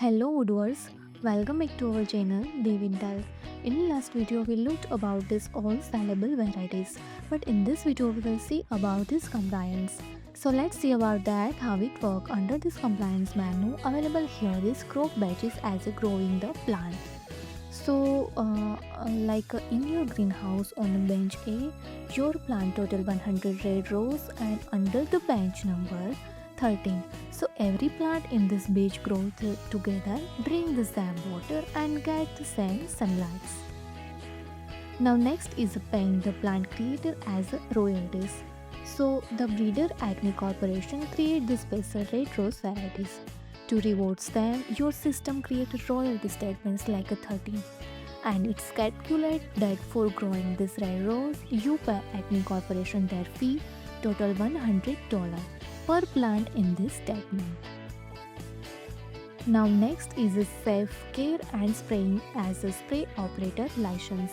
Hello Odooers, welcome back to our channel Devintelle. In the last video we looked about this all sellable varieties, but in this video we will see about this compliance. So let's see about that how it work under this compliance menu available here is crop batches as a growing the plant. In your greenhouse on bench A, your plant total 100 red rows and under the bench number 13. So every plant in this bench grows together, drink the same water and get the same sunlight. Now next is paying the plant creator as royalties. So the breeder Acme Corporation create the special red rose varieties. To reward them, your system creates royalty statements like a 13. And it's calculate that for growing this red rose, you pay Acme Corporation their fee, total $100 per plant in this statement. Now next is a safe care and spraying as a spray operator license.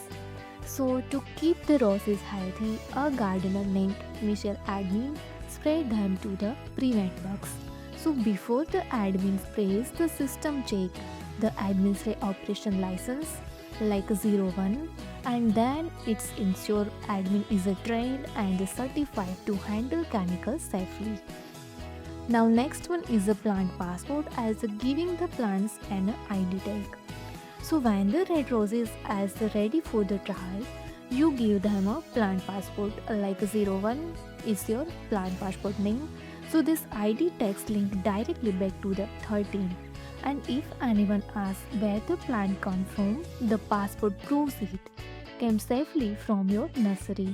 So to keep the roses healthy, a gardener named Michelle Admin sprayed them to the prevent bugs. So before the admin sprays, the system check the admin spray operation license like 01, and then it's ensure admin is trained and certified to handle chemicals safely. Now next one is a plant passport as giving the plants an ID tag. So when the red roses as ready for the trial, you give them a plant passport like 01 is your plant passport name. So this ID text link directly back to the 13. And if anyone asks where the plant comes from, the passport proves it came safely from your nursery.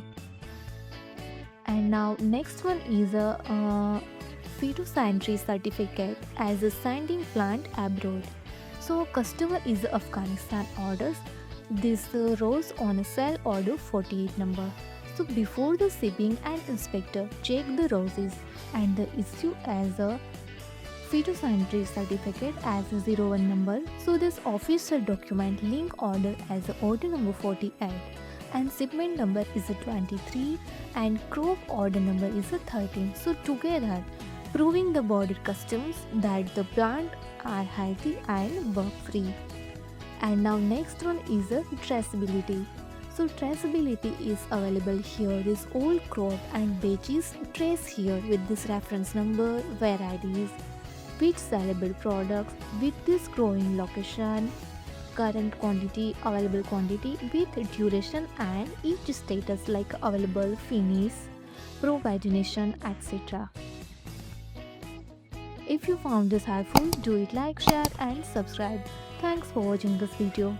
And now next one is a Phytosanitary certificate as a sending plant abroad. So customer is Afghanistan orders this rose on a cell order 48 number. So before the shipping, an inspector check the roses and the issue as a Phytosanitary certificate as a 01 number. So this official document link order as a order number 48 and shipment number is a 23 and crop order number is a 13. So together proving the border customs that the plant are healthy and bug free. And now next one is a traceability. So traceability is available here. This all crop and batches trace here with this reference number, varieties, with sellable products, with this growing location, current quantity, available quantity, with duration and each status like available, finish, propagination, etc. If you found this helpful, do it like, share and subscribe. Thanks for watching this video.